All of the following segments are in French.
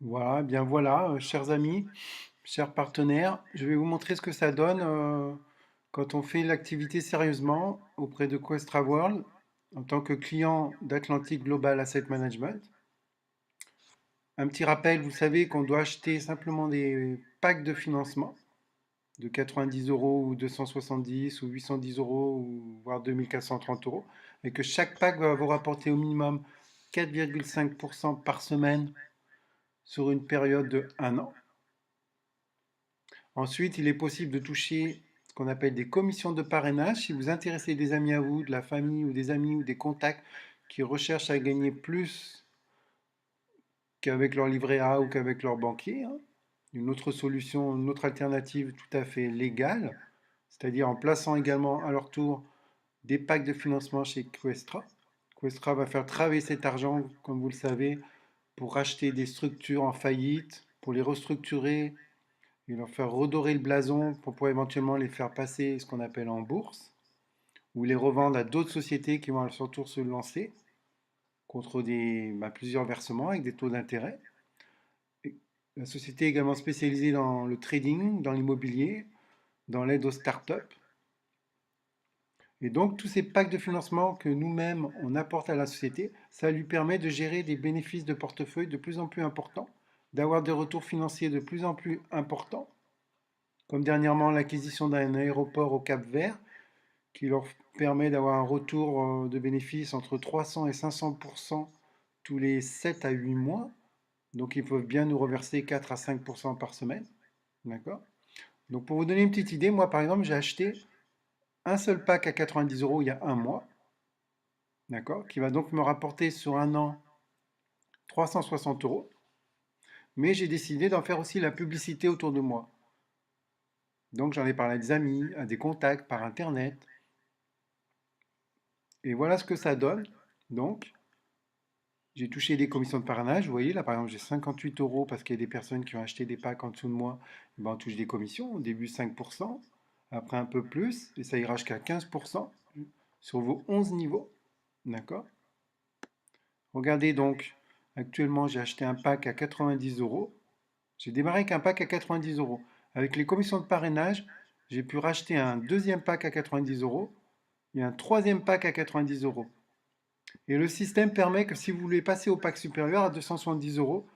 Voilà, bien voilà, chers amis, chers partenaires, je vais vous montrer ce que ça donne quand on fait l'activité sérieusement auprès de Questra World en tant que client d'Atlantic Global Asset Management. Un petit rappel, vous savez qu'on doit acheter simplement des packs de financement de 90 euros ou 270 ou 810 euros ou voire 2430 euros et que chaque pack va vous rapporter au minimum 4,5% par semaine sur une période de 1 an. Ensuite, il est possible de toucher ce qu'on appelle des commissions de parrainage. Si vous intéressez des amis à vous, de la famille ou des amis ou des contacts qui recherchent à gagner plus qu'avec leur livret A ou qu'avec leur banquier, hein. Une autre solution, une autre alternative tout à fait légale, c'est-à-dire en plaçant également à leur tour des packs de financement chez Questra. Questra va faire travailler cet argent, comme vous le savez, pour racheter des structures en faillite, pour les restructurer, et leur faire redorer le blason pour pouvoir éventuellement les faire passer ce qu'on appelle en bourse, ou les revendre à d'autres sociétés qui vont à leur tour se lancer contre plusieurs versements avec des taux d'intérêt. La société est également spécialisée dans le trading, dans l'immobilier, dans l'aide aux startups. Et donc tous ces packs de financement que nous-mêmes on apporte à la société, ça lui permet de gérer des bénéfices de portefeuille de plus en plus importants, d'avoir des retours financiers de plus en plus importants, comme dernièrement l'acquisition d'un aéroport au Cap-Vert qui leur permet d'avoir un retour de bénéfices entre 300 et 500% tous les 7 à 8 mois. Donc ils peuvent bien nous reverser 4 à 5% par semaine. D'accord? Donc pour vous donner une petite idée, moi par exemple j'ai acheté un seul pack à 90 euros il y a un mois. D'accord? Qui va donc me rapporter sur un an 360 euros. Mais j'ai décidé d'en faire aussi la publicité autour de moi. Donc j'en ai parlé à des amis, à des contacts par internet. Et voilà ce que ça donne. Donc, j'ai touché des commissions de parrainage. Vous voyez, là, par exemple, j'ai 58 euros parce qu'il y a des personnes qui ont acheté des packs en dessous de moi. Eh ben, on touche des commissions. Au début, 5%. Après, un peu plus. Et ça ira jusqu'à 15% sur vos 11 niveaux. D'accord? Regardez donc. Actuellement, j'ai acheté un pack à 90 euros. J'ai démarré avec un pack à 90 euros. Avec les commissions de parrainage, j'ai pu racheter un deuxième pack à 90 euros et un troisième pack à 90 euros. Et le système permet que si vous voulez passer au pack supérieur à 270 euros,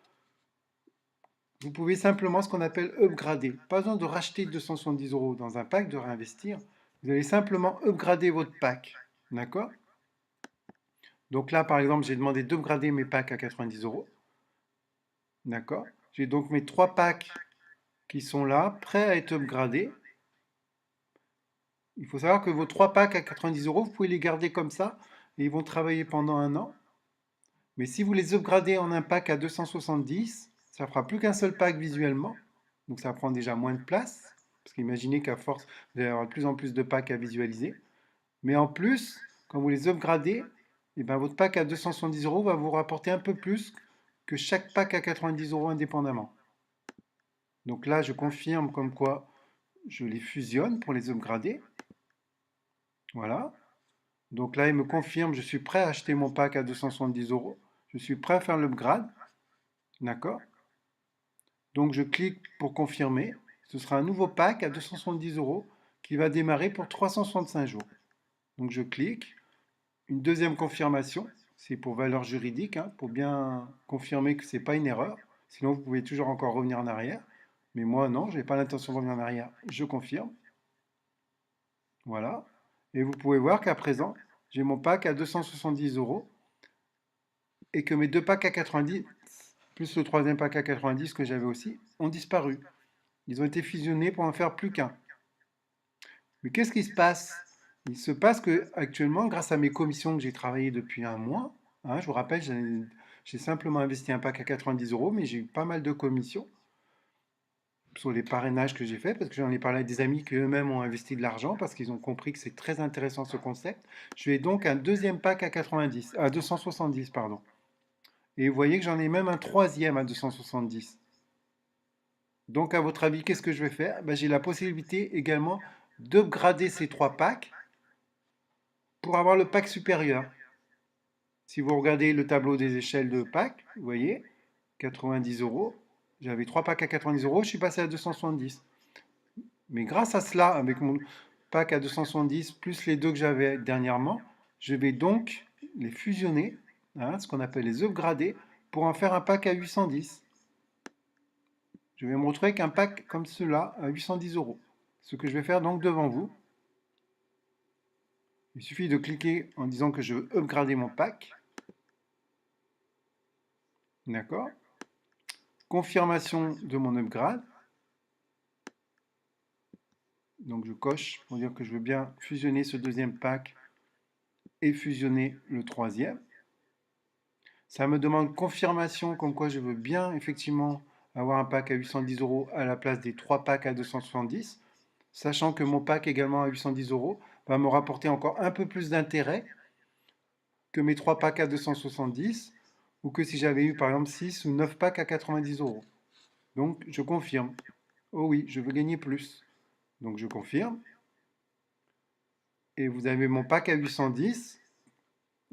vous pouvez simplement ce qu'on appelle upgrader. Pas besoin de racheter 270 euros dans un pack, de réinvestir. Vous allez simplement upgrader votre pack. D'accord? Donc là, par exemple, j'ai demandé d'upgrader mes packs à 90 euros. D'accord? J'ai donc mes trois packs qui sont là, prêts à être upgradés. Il faut savoir que vos trois packs à 90 euros, vous pouvez les garder comme ça et ils vont travailler pendant un an. Mais si vous les upgradez en un pack à 270, ça fera plus qu'un seul pack visuellement. Donc ça prend déjà moins de place. Parce qu'imaginez qu'à force, vous allez avoir de plus en plus de packs à visualiser. Mais en plus, quand vous les upgradez, eh ben, votre pack à 270 euros va vous rapporter un peu plus que chaque pack à 90 euros indépendamment. Donc là, je confirme comme quoi je les fusionne pour les upgrader. Voilà. Donc là, il me confirme, je suis prêt à acheter mon pack à 270 euros. Je suis prêt à faire l'upgrade. D'accord? Donc je clique pour confirmer. Ce sera un nouveau pack à 270 euros qui va démarrer pour 365 jours. Donc je clique. Une deuxième confirmation. C'est pour valeur juridique, hein, pour bien confirmer que ce n'est pas une erreur. Sinon, vous pouvez toujours encore revenir en arrière. Mais moi, non, je n'ai pas l'intention de revenir en arrière. Je confirme. Voilà. Et vous pouvez voir qu'à présent, j'ai mon pack à 270 euros et que mes deux packs à 90, plus le troisième pack à 90 que j'avais aussi, ont disparu. Ils ont été fusionnés pour en faire plus qu'un. Mais qu'est-ce qui se passe? Il se passe que actuellement, grâce à mes commissions que j'ai travaillées depuis un mois, hein, je vous rappelle, j'ai simplement investi un pack à 90 euros, mais j'ai eu pas mal de commissions sur les parrainages que j'ai fait, parce que j'en ai parlé à des amis qui eux-mêmes ont investi de l'argent, parce qu'ils ont compris que c'est très intéressant ce concept. Je vais donc un deuxième pack à 90, à 270, pardon. Et vous voyez que j'en ai même un troisième à 270. Donc, à votre avis, qu'est-ce que je vais faire? Ben, j'ai la possibilité également d'upgrader ces trois packs pour avoir le pack supérieur. Si vous regardez le tableau des échelles de packs, vous voyez 90 euros. J'avais 3 packs à 90 euros, je suis passé à 270. Mais grâce à cela, avec mon pack à 270, plus les deux que j'avais dernièrement, je vais donc les fusionner, hein, ce qu'on appelle les upgrader, pour en faire un pack à 810. Je vais me retrouver avec un pack comme cela à 810 euros. Ce que je vais faire donc devant vous. Il suffit de cliquer en disant que je veux upgrader mon pack. D'accord. Confirmation de mon upgrade. Donc je coche pour dire que je veux bien fusionner ce deuxième pack et fusionner le troisième. Ça me demande confirmation comme quoi je veux bien effectivement avoir un pack à 810 euros à la place des 3 packs à 270, sachant que mon pack également à 810 euros va me rapporter encore un peu plus d'intérêt que mes 3 packs à 270 ou que si j'avais eu par exemple 6 ou 9 packs à 90 euros. Donc je confirme. Oh oui, je veux gagner plus. Donc je confirme. Et vous avez mon pack à 810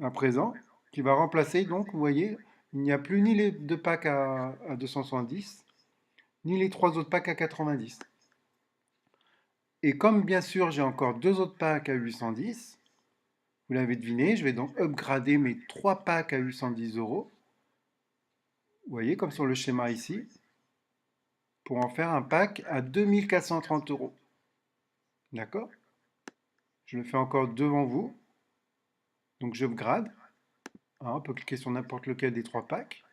à présent qui va remplacer, donc vous voyez, il n'y a plus ni les deux packs à 270, ni les trois autres packs à 90. Et comme bien sûr j'ai encore deux autres packs à 810, vous l'avez deviné, je vais donc upgrader mes trois packs à 810 euros. Vous voyez, comme sur le schéma ici, pour en faire un pack à 2430 euros. D'accord? Je le fais encore devant vous. Donc je upgrade. On peut cliquer sur n'importe lequel des trois packs.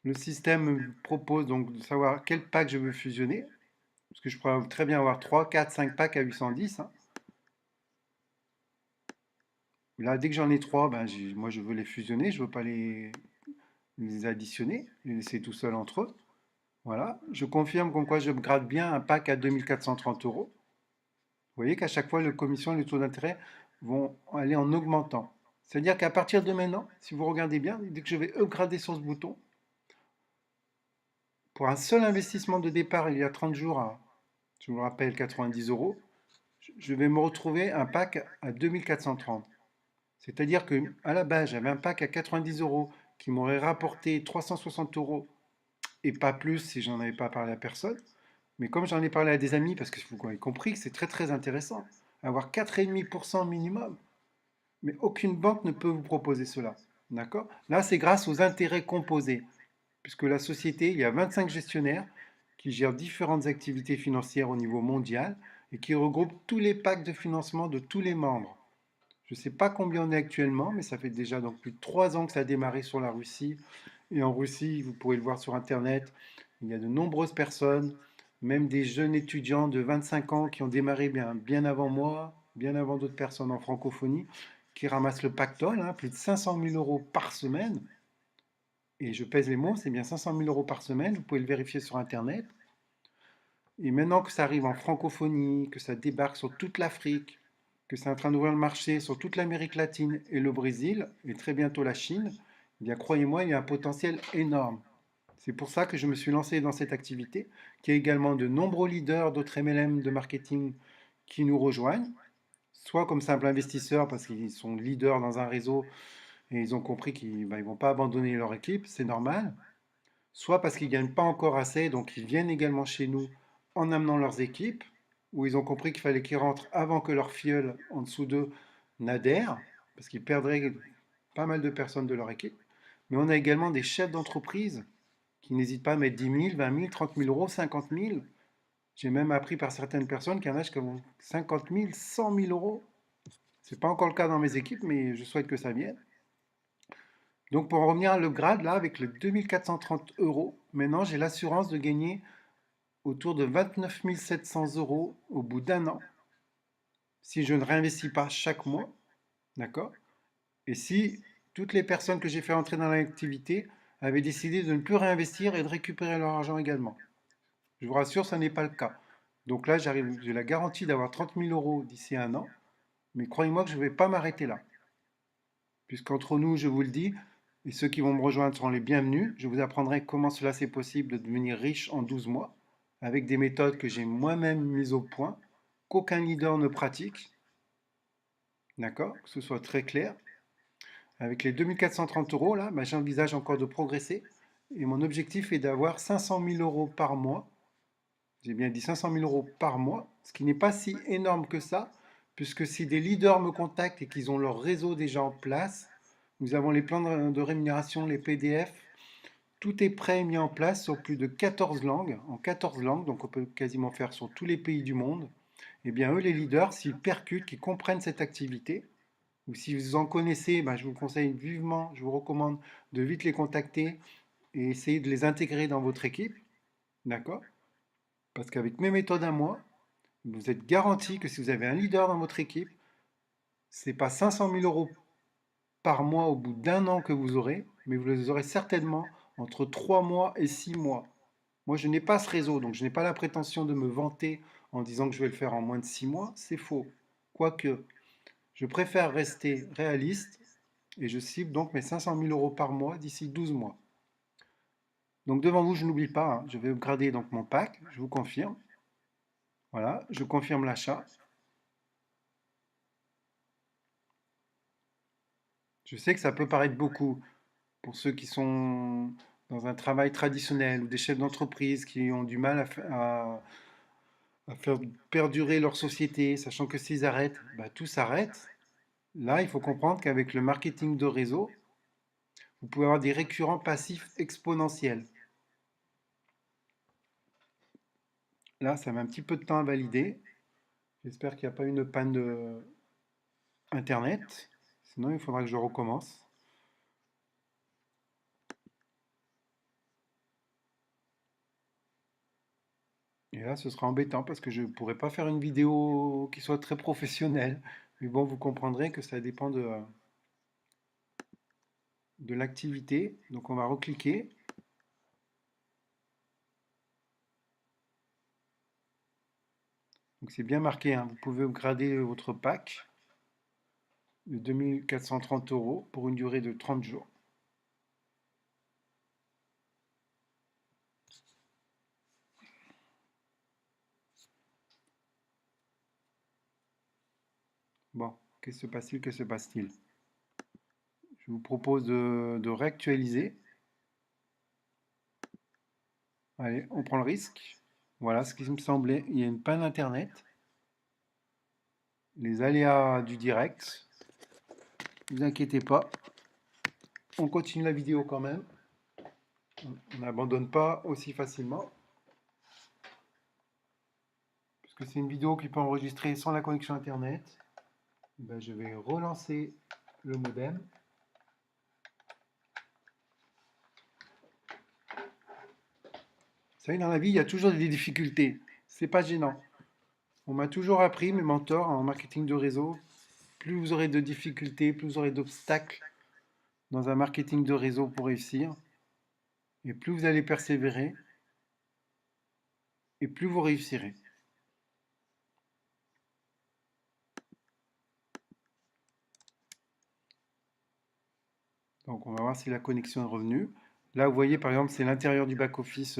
Le système me propose donc de savoir quel pack je veux fusionner. Parce que je pourrais très bien avoir 3, 4, 5 packs à 810. Hein. Là, dès que j'en ai 3, ben, moi je veux les fusionner, je ne veux pas les additionner, les laisser tout seuls entre eux. Voilà, je confirme comme quoi je upgrade bien un pack à 2430 euros. Vous voyez qu'à chaque fois, les commissions et les taux d'intérêt vont aller en augmentant. C'est-à-dire qu'à partir de maintenant, si vous regardez bien, dès que je vais upgrader sur ce bouton, pour un seul investissement de départ il y a 30 jours à, je vous le rappelle, 90 euros, je vais me retrouver un pack à 2430. C'est-à-dire qu'à la base, j'avais un pack à 90 euros qui m'aurait rapporté 360 euros et pas plus si j'en avais pas parlé à personne. Mais comme j'en ai parlé à des amis, parce que vous avez compris que c'est très très intéressant, avoir 4,5% minimum, mais aucune banque ne peut vous proposer cela. D'accord? Là, c'est grâce aux intérêts composés, puisque la société, il y a 25 gestionnaires qui gèrent différentes activités financières au niveau mondial et qui regroupent tous les packs de financement de tous les membres. Je ne sais pas combien on est actuellement, mais ça fait déjà donc plus de 3 ans que ça a démarré sur la Russie. Et en Russie, vous pourrez le voir sur Internet, il y a de nombreuses personnes, même des jeunes étudiants de 25 ans qui ont démarré bien avant moi, bien avant d'autres personnes en francophonie, qui ramassent le pactole, hein, plus de 500 000 euros par semaine. Et je pèse les mots, c'est bien 500 000 euros par semaine, vous pouvez le vérifier sur Internet. Et maintenant que ça arrive en francophonie, que ça débarque sur toute l'Afrique, que c'est en train d'ouvrir le marché sur toute l'Amérique latine et le Brésil, et très bientôt la Chine, eh bien croyez-moi, il y a un potentiel énorme. C'est pour ça que je me suis lancé dans cette activité, qu'il y a également de nombreux leaders d'autres MLM de marketing qui nous rejoignent, soit comme simples investisseurs parce qu'ils sont leaders dans un réseau et ils ont compris qu'ils ne vont pas abandonner leur équipe, c'est normal, soit parce qu'ils ne gagnent pas encore assez, donc ils viennent également chez nous en amenant leurs équipes, où ils ont compris qu'il fallait qu'ils rentrent avant que leur filleul en dessous d'eux n'adhère, parce qu'ils perdraient pas mal de personnes de leur équipe. Mais on a également des chefs d'entreprise qui n'hésitent pas à mettre 10 000, 20 000, 30 000 euros, 50 000. J'ai même appris par certaines personnes qu'il y en a qui ont 50 000, 100 000 euros. Ce n'est pas encore le cas dans mes équipes, mais je souhaite que ça vienne. Donc pour en revenir à l'upgrade, là, avec les 2430 euros, maintenant j'ai l'assurance de gagner autour de 29 700 euros au bout d'un an, si je ne réinvestis pas chaque mois, d'accord? Et si toutes les personnes que j'ai fait entrer dans l'activité avaient décidé de ne plus réinvestir et de récupérer leur argent également. Je vous rassure, ça n'est pas le cas. Donc là, j'ai la garantie d'avoir 30 000 euros d'ici un an, mais croyez-moi que je ne vais pas m'arrêter là. Puisqu'entre nous, je vous le dis, et ceux qui vont me rejoindre seront les bienvenus, je vous apprendrai comment cela c'est possible de devenir riche en 12 mois, avec des méthodes que j'ai moi-même mises au point, qu'aucun leader ne pratique, d'accord? Que ce soit très clair, Avec les 2430 euros, là, bah, j'envisage encore de progresser. Et mon objectif est d'avoir 500 000 euros par mois. J'ai bien dit 500 000 euros par mois, ce qui n'est pas si énorme que ça, puisque si des leaders me contactent et qu'ils ont leur réseau déjà en place, nous avons les plans de rémunération, les PDF, tout est prêt et mis en place sur plus de 14 langues, en 14 langues, donc on peut quasiment faire sur tous les pays du monde. Eh bien, eux, les leaders, s'ils percutent, qu'ils comprennent cette activité, ou si vous en connaissez, ben, je vous conseille vivement, je vous recommande de vite les contacter et essayer de les intégrer dans votre équipe, d'accord? Parce qu'avec mes méthodes à moi, vous êtes garanti que si vous avez un leader dans votre équipe, c'est pas 500 000 euros par mois au bout d'un an que vous aurez, mais vous les aurez certainement entre 3 mois et 6 mois. Moi, je n'ai pas ce réseau, donc je n'ai pas la prétention de me vanter en disant que je vais le faire en moins de 6 mois. C'est faux. Quoique, je préfère rester réaliste et je cible donc mes 500 000 euros par mois d'ici 12 mois. Donc devant vous, je n'oublie pas, hein, je vais upgrader donc mon pack, je vous confirme. Voilà, je confirme l'achat. Je sais que ça peut paraître beaucoup pour ceux qui sont dans un travail traditionnel ou des chefs d'entreprise qui ont du mal à faire perdurer leur société, sachant que s'ils arrêtent, bah, tout s'arrête. Là, il faut comprendre qu'avec le marketing de réseau, vous pouvez avoir des récurrents passifs exponentiels. Là, ça met un petit peu de temps à valider. J'espère qu'il n'y a pas une panne de Internet. Sinon, il faudra que je recommence. Et là, ce sera embêtant parce que je ne pourrai pas faire une vidéo qui soit très professionnelle. Mais bon, vous comprendrez que ça dépend de l'activité. Donc, on va recliquer. Donc, c'est bien marqué, hein. Vous pouvez upgrader votre pack de 2430 euros pour une durée de 30 jours. Bon, que se passe-t-il? Que se passe-t-il? Je vous propose de réactualiser. Allez, on prend le risque. Voilà ce qui me semblait. Il y a une panne Internet. Les aléas du direct. Ne vous inquiétez pas. On continue la vidéo quand même. On n'abandonne pas aussi facilement. Puisque c'est une vidéo qui peut enregistrer sans la connexion Internet. Ben, je vais relancer le modem. Vous savez, dans la vie, il y a toujours des difficultés. C'est pas gênant. On m'a toujours appris, mes mentors en marketing de réseau, plus vous aurez de difficultés, plus vous aurez d'obstacles dans un marketing de réseau pour réussir, et plus vous allez persévérer, et plus vous réussirez. Donc on va voir si la connexion est revenue. Là, vous voyez, par exemple, c'est l'intérieur du back-office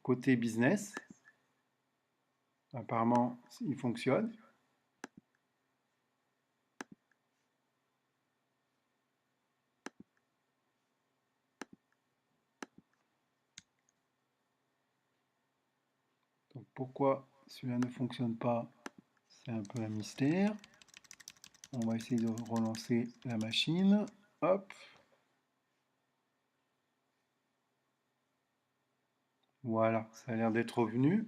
côté business. Apparemment, il fonctionne. Donc pourquoi celui-là ne fonctionne pas, c'est un peu un mystère. On va essayer de relancer la machine. Hop. Voilà, ça a l'air d'être revenu.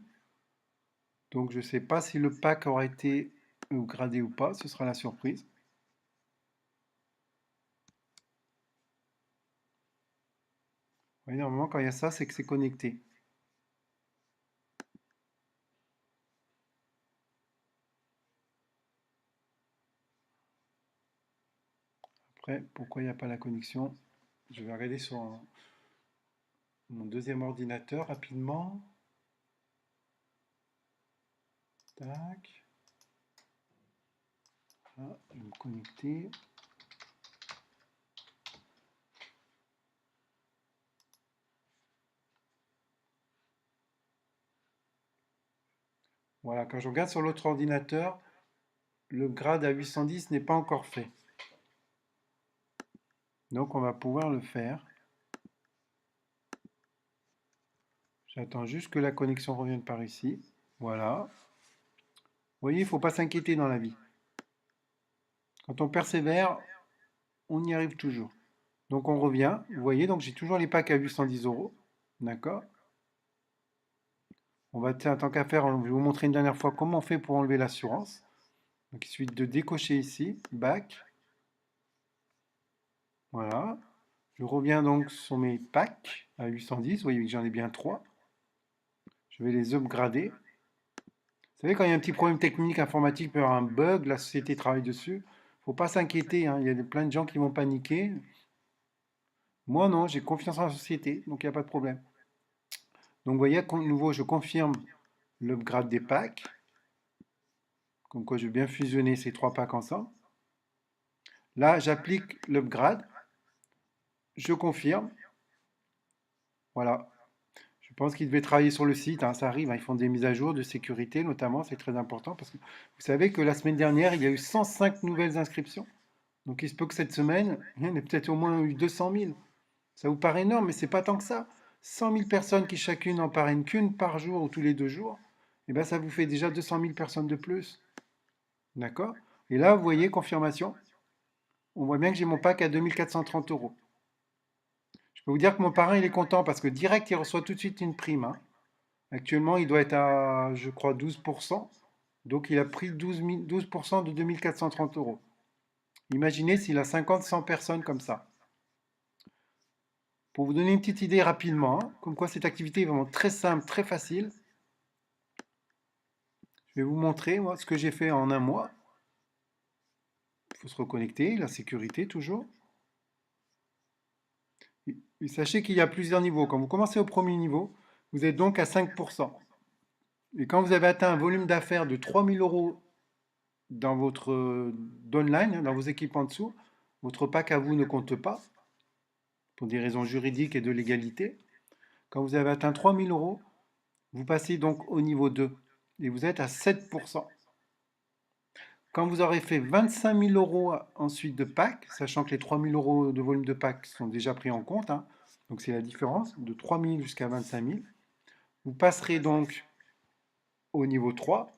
Donc je ne sais pas si le pack aura été gradé ou pas, ce sera la surprise. Oui, normalement quand il y a ça, c'est que c'est connecté. Après, pourquoi il n'y a pas la connexion? Je vais regarder sur mon deuxième ordinateur rapidement. Tac. Là, je vais me connecter. Voilà, quand je regarde sur l'autre ordinateur, le grade à 810 n'est pas encore fait. Donc on va pouvoir le faire. J'attends juste que la connexion revienne par ici. Voilà. Vous voyez, il ne faut pas s'inquiéter dans la vie. Quand on persévère, on y arrive toujours. Donc on revient. Vous voyez, donc j'ai toujours les packs à 810 euros. D'accord? On va, tiens, tant qu'à faire, je vais vous montrer une dernière fois comment on fait pour enlever l'assurance. Donc il suffit de décocher ici, back. Voilà. Je reviens donc sur mes packs à 810. Vous voyez que j'en ai bien 3. Je vais les upgrader. Vous savez, quand il y a un petit problème technique, informatique, il peut y avoir un bug, la société travaille dessus. Il ne faut pas s'inquiéter, hein. Il y a plein de gens qui vont paniquer. Moi, non, j'ai confiance en la société, donc il n'y a pas de problème. Donc, vous voyez, de nouveau, je confirme l'upgrade des packs. Comme quoi, je vais bien fusionner ces 3 packs ensemble. Là, j'applique l'upgrade. Je confirme. Voilà. Je pense qu'ils devaient travailler sur le site, hein, ça arrive, hein, ils font des mises à jour de sécurité notamment, c'est très important parce que vous savez que la semaine dernière, il y a eu 105 nouvelles inscriptions. Donc il se peut que cette semaine, il y en ait peut-être au moins eu 200 000. Ça vous paraît énorme, mais c'est pas tant que ça. 100 000 personnes qui chacune en parrainent qu'une par jour ou tous les 2 jours, et bien ça vous fait déjà 200 000 personnes de plus. D'accord? Et là, vous voyez, confirmation, on voit bien que j'ai mon pack à 2430 euros. Je peux vous dire que mon parrain, il est content parce que direct, il reçoit tout de suite une prime, hein. Actuellement, il doit être à, je crois, 12%. Donc, il a pris 12% de 2430 euros. Imaginez s'il a 50, 100 personnes comme ça. Pour vous donner une petite idée rapidement, hein, comme quoi cette activité est vraiment très simple, très facile, je vais vous montrer moi, ce que j'ai fait en un mois. Il faut se reconnecter, la sécurité toujours. Et sachez qu'il y a plusieurs niveaux. Quand vous commencez au premier niveau, vous êtes donc à 5%. Et quand vous avez atteint un volume d'affaires de 3000 euros dans votre downline, dans vos équipes en dessous, votre pack à vous ne compte pas, pour des raisons juridiques et de légalité. Quand vous avez atteint 3000 euros, vous passez donc au niveau 2 et vous êtes à 7%. Quand vous aurez fait 25 000 euros ensuite de pack, sachant que les 3 000 euros de volume de pack sont déjà pris en compte, hein, donc c'est la différence de 3 000 jusqu'à 25 000, vous passerez donc au niveau 3,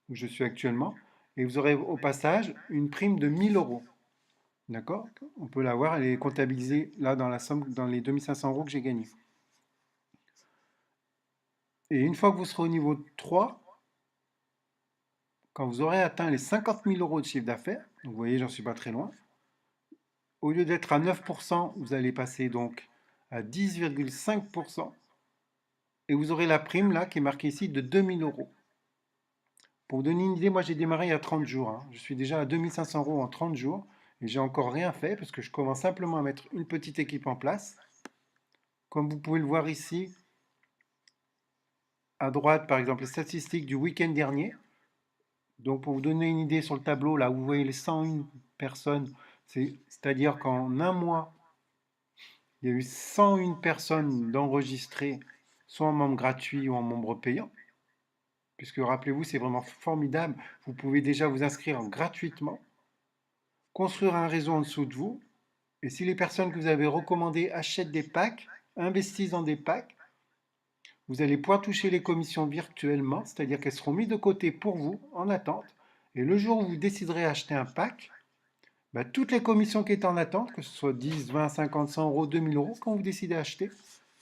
où je suis actuellement, et vous aurez au passage une prime de 1000 euros. D'accord? On peut la voir, elle est comptabilisée là dans la somme, dans les 2500 euros que j'ai gagnés. Et une fois que vous serez au niveau 3, quand vous aurez atteint les 50 000 euros de chiffre d'affaires, donc vous voyez, j'en suis pas très loin, au lieu d'être à 9%, vous allez passer donc à 10,5% et vous aurez la prime là qui est marquée ici de 2000 euros. Pour vous donner une idée, moi j'ai démarré il y a 30 jours, hein. Je suis déjà à 2500 euros en 30 jours et j'ai encore rien fait parce que je commence simplement à mettre une petite équipe en place. Comme vous pouvez le voir ici, à droite par exemple les statistiques du week-end dernier. Donc pour vous donner une idée sur le tableau, là où vous voyez les 101 personnes, c'est-à-dire qu'en un mois, il y a eu 101 personnes d'enregistrées, soit en membre gratuit ou en membre payant. Puisque rappelez-vous, c'est vraiment formidable. Vous pouvez déjà vous inscrire gratuitement, construire un réseau en dessous de vous. Et si les personnes que vous avez recommandées achètent des packs, investissent dans des packs, vous allez pouvoir toucher les commissions virtuellement, c'est-à-dire qu'elles seront mises de côté pour vous en attente. Et le jour où vous déciderez d'acheter un pack, bah, toutes les commissions qui étaient en attente, que ce soit 10, 20, 50, 100 euros, 2000 euros, quand vous décidez d'acheter,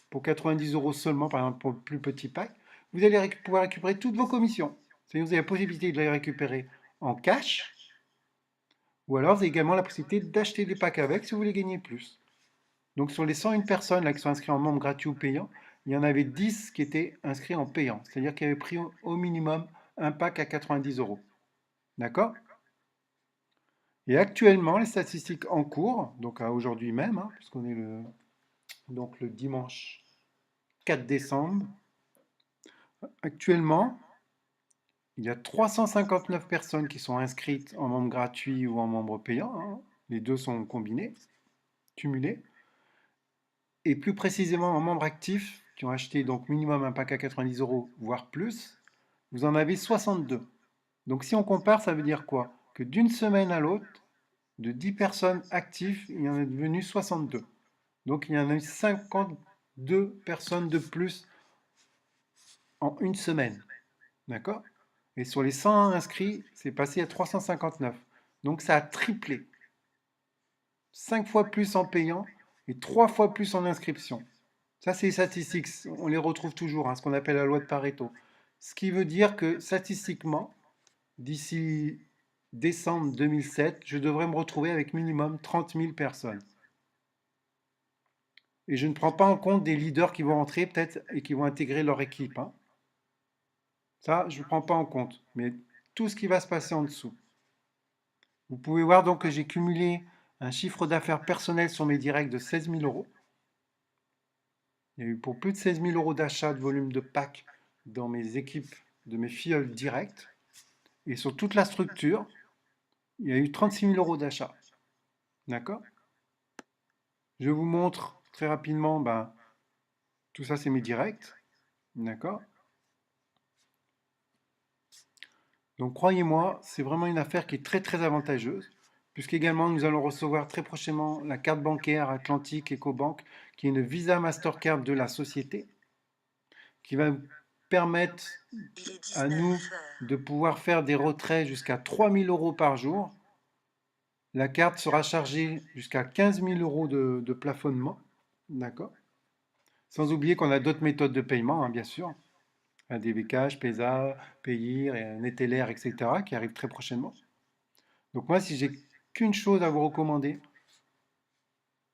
pour 90 euros seulement, par exemple pour le plus petit pack, vous allez pouvoir récupérer toutes vos commissions. C'est-à-dire que vous avez la possibilité de les récupérer en cash, ou alors vous avez également la possibilité d'acheter des packs avec si vous voulez gagner plus. Donc sur les 101 personnes là, qui sont inscrites en membre gratuit ou payant, il y en avait 10 qui étaient inscrits en payant, c'est-à-dire qu'ils avaient pris au minimum un pack à 90 euros. D'accord? Et actuellement, les statistiques en cours, donc à aujourd'hui même, hein, puisqu'on est le dimanche 4 décembre, actuellement, il y a 359 personnes qui sont inscrites en membre gratuit ou en membre payant, hein. Les deux sont combinés, cumulés. Et plus précisément en membres actifs, qui ont acheté donc minimum un pack à 90 euros, voire plus, vous en avez 62. Donc si on compare, ça veut dire quoi? Que d'une semaine à l'autre, de 10 personnes actives, il y en est devenu 62. Donc il y en a eu 52 personnes de plus en une semaine. D'accord? Et sur les 100 inscrits, c'est passé à 359. Donc ça a triplé. 5 fois plus en payant et 3 fois plus en inscription. Ça, c'est les statistiques. On les retrouve toujours, hein, ce qu'on appelle la loi de Pareto. Ce qui veut dire que statistiquement, d'ici décembre 2007, je devrais me retrouver avec minimum 30 000 personnes. Et je ne prends pas en compte des leaders qui vont rentrer peut-être et qui vont intégrer leur équipe, hein. Ça, je ne prends pas en compte. Mais tout ce qui va se passer en dessous. Vous pouvez voir donc que j'ai cumulé un chiffre d'affaires personnel sur mes directs de 16 000 euros. Il y a eu pour plus de 16 000 euros d'achat de volume de pack dans mes équipes de mes filleuls directs. Et sur toute la structure, il y a eu 36 000 euros d'achat. D'accord? Je vous montre très rapidement, tout ça c'est mes directs. D'accord? Donc croyez-moi, c'est vraiment une affaire qui est très très avantageuse, puisqu'également nous allons recevoir très prochainement la carte bancaire Atlantique EcoBank, qui est une Visa Mastercard de la société, qui va permettre à nous de pouvoir faire des retraits jusqu'à 3 000 euros par jour. La carte sera chargée jusqu'à 15 000 euros de plafonnement. D'accord? Sans oublier qu'on a d'autres méthodes de paiement, hein, bien sûr. ADV Cash, PESA, Payir, Neteller, etc. qui arrivent très prochainement. Donc moi, si j'ai qu'une chose à vous recommander,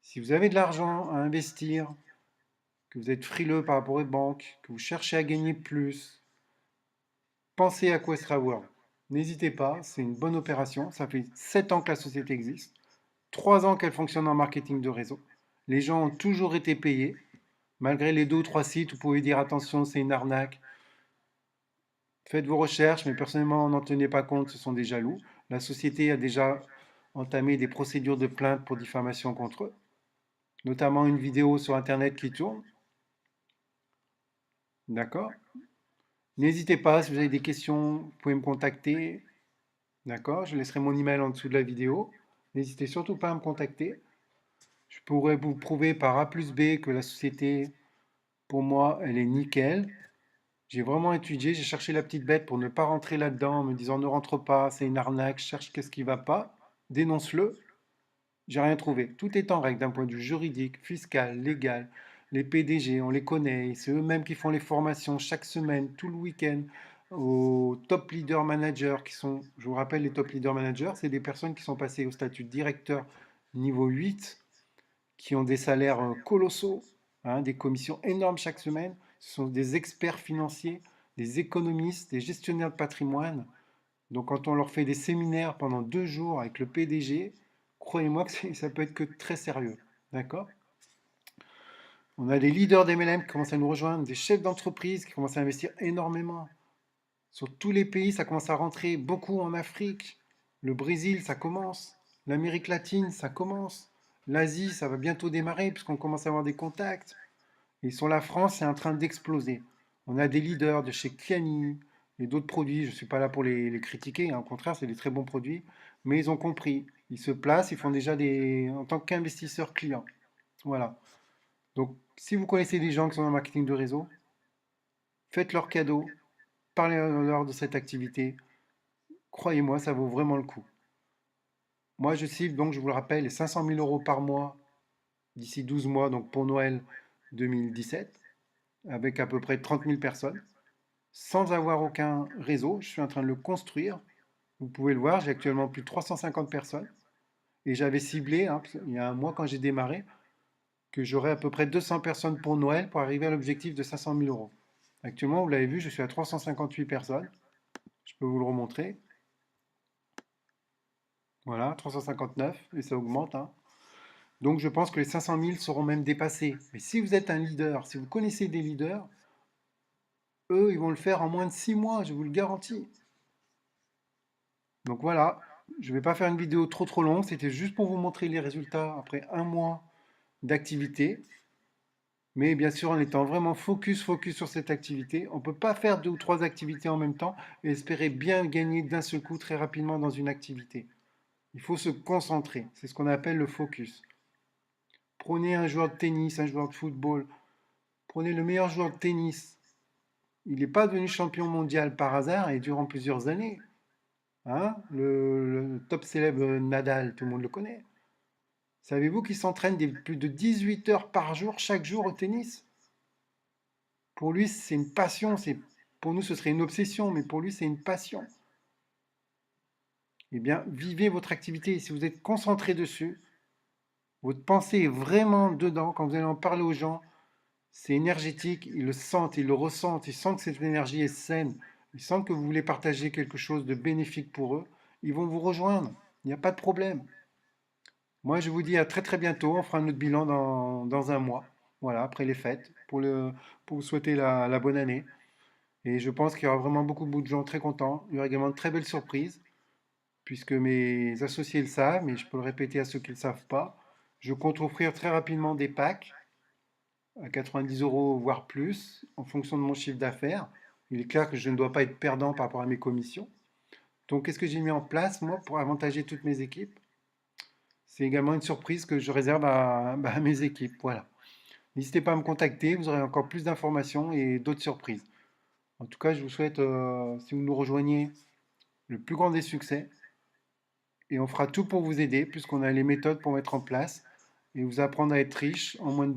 si vous avez de l'argent à investir, que vous êtes frileux par rapport aux banques, que vous cherchez à gagner plus, pensez à Questra World. N'hésitez pas, c'est une bonne opération. Ça fait 7 ans que la société existe, 3 ans qu'elle fonctionne en marketing de réseau. Les gens ont toujours été payés. Malgré les 2 ou 3 sites, vous pouvez dire attention, c'est une arnaque. Faites vos recherches, mais personnellement, n'en tenez pas compte, ce sont des jaloux. La société a déjà entamé des procédures de plainte pour diffamation contre eux, notamment une vidéo sur Internet qui tourne. D'accord? N'hésitez pas, si vous avez des questions, vous pouvez me contacter. D'accord? Je laisserai mon email en dessous de la vidéo. N'hésitez surtout pas à me contacter. Je pourrais vous prouver par A plus B que la société, pour moi, elle est nickel. J'ai vraiment étudié, j'ai cherché la petite bête pour ne pas rentrer là-dedans en me disant ne rentre pas, c'est une arnaque, cherche qu'est-ce qui va pas, dénonce-le. J'ai rien trouvé. Tout est en règle d'un point de vue juridique, fiscal, légal. Les PDG, on les connaît, c'est eux-mêmes qui font les formations chaque semaine, tout le week-end, aux top leader managers qui sont, je vous rappelle, les top leader managers, c'est des personnes qui sont passées au statut de directeur niveau 8, qui ont des salaires colossaux, hein, des commissions énormes chaque semaine. Ce sont des experts financiers, des économistes, des gestionnaires de patrimoine. Donc quand on leur fait des séminaires pendant 2 jours avec le PDG, croyez-moi que ça peut être que très sérieux. D'accord? On a des leaders d'MLM qui commencent à nous rejoindre, des chefs d'entreprise qui commencent à investir énormément. Sur tous les pays, ça commence à rentrer, beaucoup en Afrique. Le Brésil, ça commence. L'Amérique latine, ça commence. L'Asie, ça va bientôt démarrer puisqu'on commence à avoir des contacts. Et sur la France, c'est en train d'exploser. On a des leaders de chez Kiani et d'autres produits. Je ne suis pas là pour les critiquer, hein, au contraire, c'est des très bons produits. Mais ils ont compris. Ils se placent, ils font déjà en tant qu'investisseurs clients. Voilà. Donc, si vous connaissez des gens qui sont dans le marketing de réseau, faites-leur cadeau, parlez-leur de cette activité. Croyez-moi, ça vaut vraiment le coup. Moi, je cible, donc, je vous le rappelle, les 500 000 euros par mois d'ici 12 mois, donc pour Noël 2017, avec à peu près 30 000 personnes, sans avoir aucun réseau. Je suis en train de le construire. Vous pouvez le voir, j'ai actuellement plus de 350 personnes. Et j'avais ciblé, hein, il y a un mois quand j'ai démarré, que j'aurais à peu près 200 personnes pour Noël pour arriver à l'objectif de 500 000 euros. Actuellement, vous l'avez vu, je suis à 358 personnes. Je peux vous le remontrer. Voilà, 359, et ça augmente, hein. Donc je pense que les 500 000 seront même dépassés. Mais si vous êtes un leader, si vous connaissez des leaders, eux, ils vont le faire en moins de 6 mois, je vous le garantis. Donc voilà, je ne vais pas faire une vidéo trop longue, c'était juste pour vous montrer les résultats après un mois d'activité. Mais bien sûr, en étant vraiment focus sur cette activité, on ne peut pas faire 2 ou 3 activités en même temps et espérer bien gagner d'un seul coup très rapidement dans une activité. Il faut se concentrer. C'est ce qu'on appelle le focus. Prenez un joueur de tennis, un joueur de football. Prenez le meilleur joueur de tennis. Il n'est pas devenu champion mondial par hasard et durant plusieurs années. Hein, le top célèbre Nadal, tout le monde le connaît. Savez-vous qu'il s'entraîne plus de 18 heures par jour, chaque jour au tennis? Pour lui, c'est une passion. Pour nous, ce serait une obsession, mais pour lui, c'est une passion. Eh bien, vivez votre activité. Si vous êtes concentré dessus, votre pensée est vraiment dedans. Quand vous allez en parler aux gens, c'est énergétique. Ils le sentent, ils le ressentent. Ils sentent que cette énergie est saine. Ils sentent que vous voulez partager quelque chose de bénéfique pour eux. Ils vont vous rejoindre. Il n'y a pas de problème. Moi, je vous dis à très très bientôt. On fera notre bilan dans un mois. Voilà, après les fêtes, pour vous souhaiter la bonne année. Et je pense qu'il y aura vraiment beaucoup de gens très contents. Il y aura également de très belles surprises, puisque mes associés le savent, mais je peux le répéter à ceux qui ne le savent pas. Je compte offrir très rapidement des packs à 90 euros, voire plus, en fonction de mon chiffre d'affaires. Il est clair que je ne dois pas être perdant par rapport à mes commissions. Donc, qu'est-ce que j'ai mis en place, moi, pour avantager toutes mes équipes? C'est également une surprise que je réserve à mes équipes. Voilà. N'hésitez pas à me contacter, vous aurez encore plus d'informations et d'autres surprises. En tout cas, je vous souhaite, si vous nous rejoignez, le plus grand des succès. Et on fera tout pour vous aider, puisqu'on a les méthodes pour mettre en place et vous apprendre à être riche en moins de